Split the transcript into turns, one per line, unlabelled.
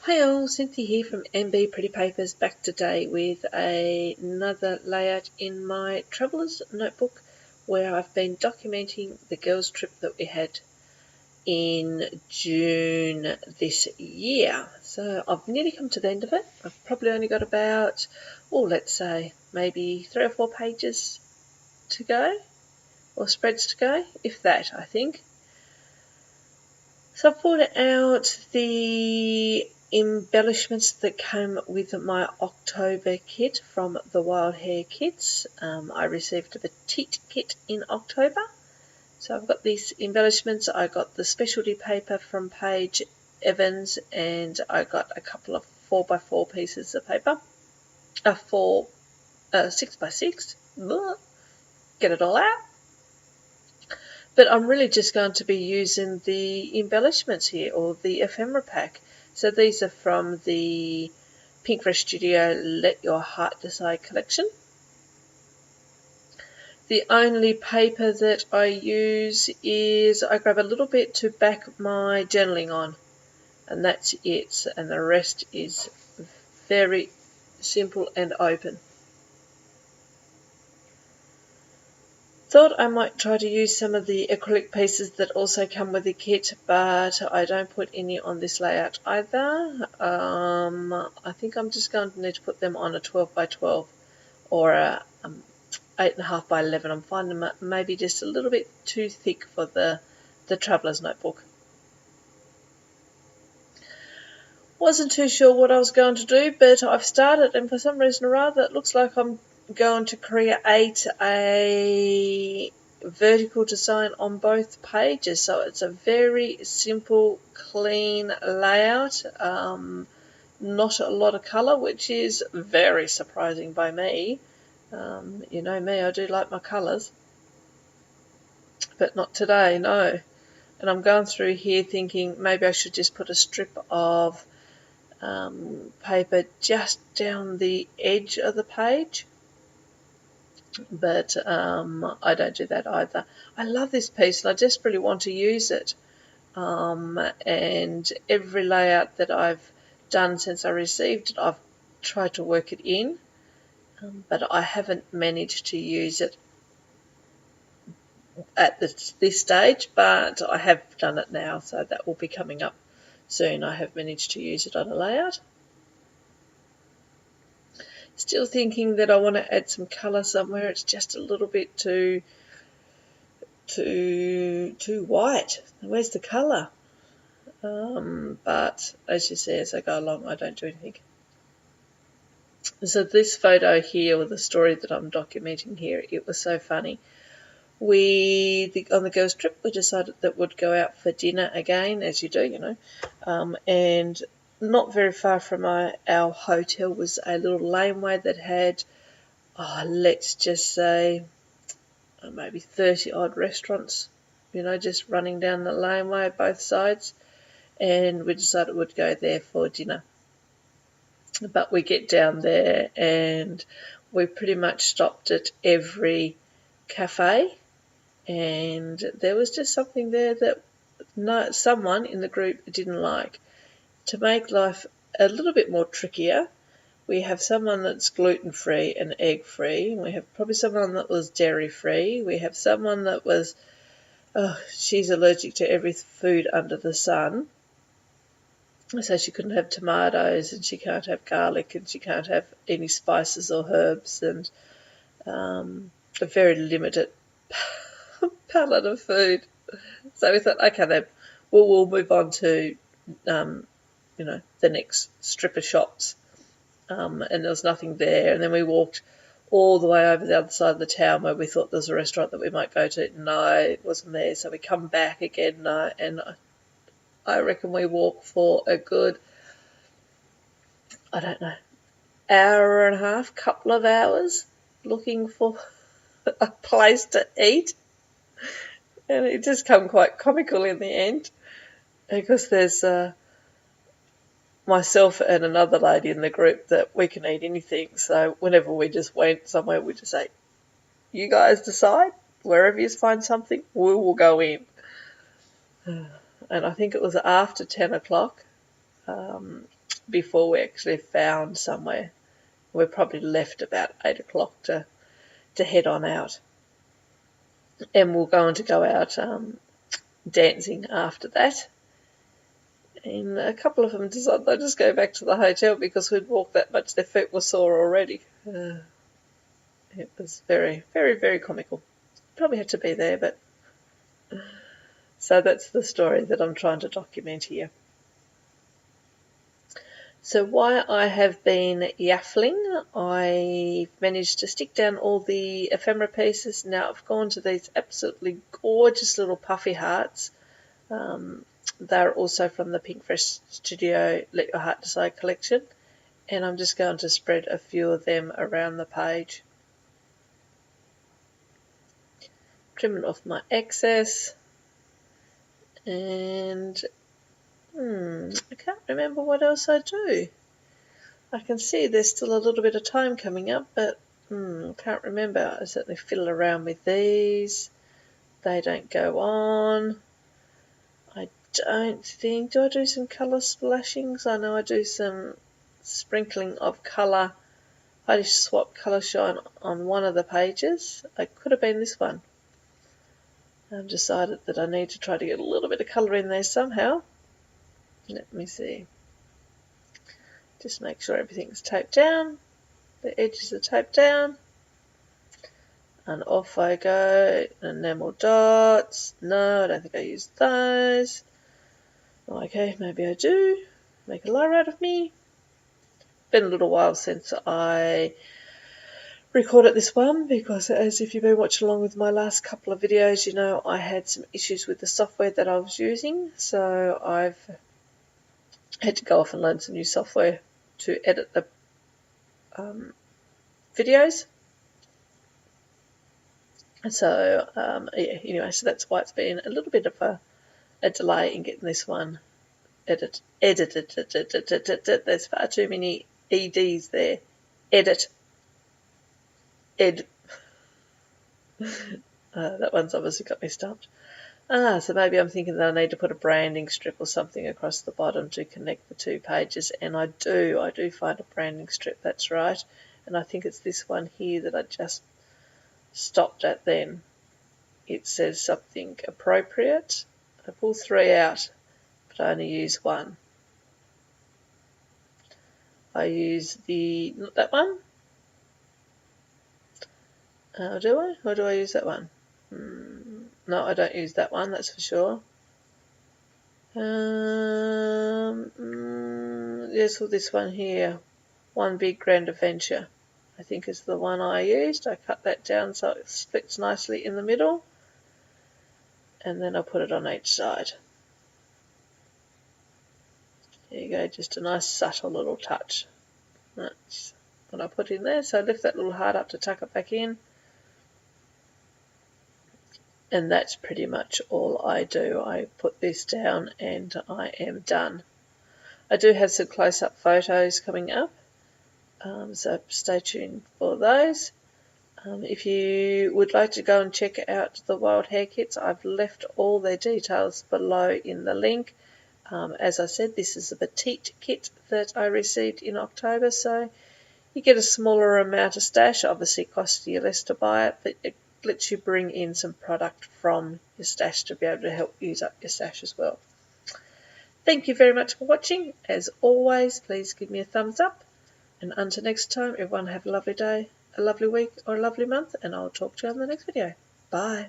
Hi all, Cynthia here from MB Pretty Papers, back today with another layout in my Traveller's Notebook where I've been documenting the girls' trip that we had in June this year. So I've nearly come to the end of it. I've probably only got about, let's say maybe 3 or 4 pages to go, or spreads to go, if that, I think. So I've brought out the embellishments that came with my October kit from the Wild Hare Kits. I received a petite kit in October. So I've got these embellishments. I got the specialty paper from Paige Evans, and I got a couple of 4x4 pieces of paper. 6x6. Get it all out. But I'm really just going to be using the embellishments here, or the ephemera pack. So these are from the Pink Fresh Studio Let Your Heart Decide collection. The only paper that I use is I grab a little bit to back my journaling on, and that's it. And the rest is very simple and open. Thought I might try to use some of the acrylic pieces that also come with the kit, but I don't put any on this layout either. I think I'm just going to need to put them on a 12x12 or a 8.5x11. I'm finding them maybe just a little bit too thick for the Traveller's Notebook. Wasn't too sure what I was going to do, but I've started, and for some reason or other it looks like I'm going to create a vertical design on both pages. So it's a very simple, clean layout, not a lot of colour, which is very surprising by me. You know me, I do like my colours, but not today, no. And I'm going through here thinking maybe I should just put a strip of paper just down the edge of the page, but I don't do that either. I love this piece and I desperately want to use it, and every layout that I've done since I received it, I've tried to work it in, but I haven't managed to use it at this stage, but I have done it now, so that will be coming up soon. I have managed to use it on a layout. Still thinking that I want to add some colour somewhere. It's just a little bit too white. Where's the colour? But as you see, as I go along, I don't do anything. So this photo here, or the story that I'm documenting here, it was so funny. On the girls' trip, we decided that we'd go out for dinner again, as you do, you know, and not very far from our hotel was a little laneway that had, let's just say, maybe 30 odd restaurants, you know, just running down the laneway both sides, and we decided we'd go there for dinner. But we get down there and we pretty much stopped at every cafe, and there was just something there that someone in the group didn't like. To make life a little bit more trickier, we have someone that's gluten-free and egg-free. We have probably someone that was dairy-free. We have someone that was, she's allergic to every food under the sun. So she couldn't have tomatoes, and she can't have garlic, and she can't have any spices or herbs, and a very limited palette of food. So we thought, okay, then we'll move on to, the next strip of shops. And there was nothing there. And then we walked all the way over the other side of the town where we thought there was a restaurant that we might go to. No, it wasn't there. So we come back again, no, and I reckon we walked for a good, I don't know, hour and a half, couple of hours looking for a place to eat. And it just come quite comical in the end, because there's myself and another lady in the group that we can eat anything. So whenever we just went somewhere, we just say, you guys decide, wherever you find something, we will go in. And I think it was after 10 o'clock before we actually found somewhere. We probably left about 8 o'clock to head on out. And we're going to go out dancing after that. And a couple of them decided they'd just go back to the hotel because we'd walked that much, their feet were sore already. It was very, very, very comical. Probably had to be there, but... So that's the story that I'm trying to document here. So while I have been yaffling, I've managed to stick down all the ephemera pieces. Now I've gone to these absolutely gorgeous little puffy hearts. They're also from the Pink Fresh Studio Let Your Heart Decide collection. And I'm just going to spread a few of them around the page. Trimming off my excess. And I can't remember what else I do. I can see there's still a little bit of time coming up, but can't remember. I certainly fiddle around with these. They don't go on. I don't think... Do I do some colour splashings? I know I do some sprinkling of colour. I just swap colour shine on one of the pages. It could have been this one. I've decided that I need to try to get a little bit of colour in there somehow. Let me see. Just make sure everything's taped down. The edges are taped down. And off I go. Enamel dots. No, I don't think I used those. Okay, maybe I do. Make a liar out of me. Been a little while since I recorded this one because, as if you've been watching along with my last couple of videos, you know I had some issues with the software that I was using, so I've had to go off and learn some new software to edit the videos. So yeah, anyway, so that's why it's been a little bit of a delay in getting this one edited. There's far too many EDs there. Edit. That one's obviously got me stumped. So maybe I'm thinking that I need to put a branding strip or something across the bottom to connect the two pages, and I do find a branding strip, that's right, and I think it's this one here that I just stopped at then. It says something appropriate. I pull 3 out, but I only use 1. I use not that one. Do I? Or do I use that one? No, I don't use that one, that's for sure. Yes, well, this one here. One Big Grand Adventure, I think is the one I used. I cut that down so it splits nicely in the middle. And then I put it on each side. There you go, just a nice subtle little touch. That's what I put in there. So I lift that little heart up to tuck it back in. And that's pretty much all I do. I put this down and I am done. I do have some close-up photos coming up, so stay tuned for those. If you would like to go and check out the Wild Hare Kits, I've left all their details below in the link. As I said, this is a petite kit that I received in October, so you get a smaller amount of stash. Obviously it costs you less to buy it, but it lets you bring in some product from your stash to be able to help use up your stash as well. Thank you very much for watching. As always, please give me a thumbs up. And until next time, everyone have a lovely day, a lovely week, or a lovely month, and I'll talk to you on the next video. Bye.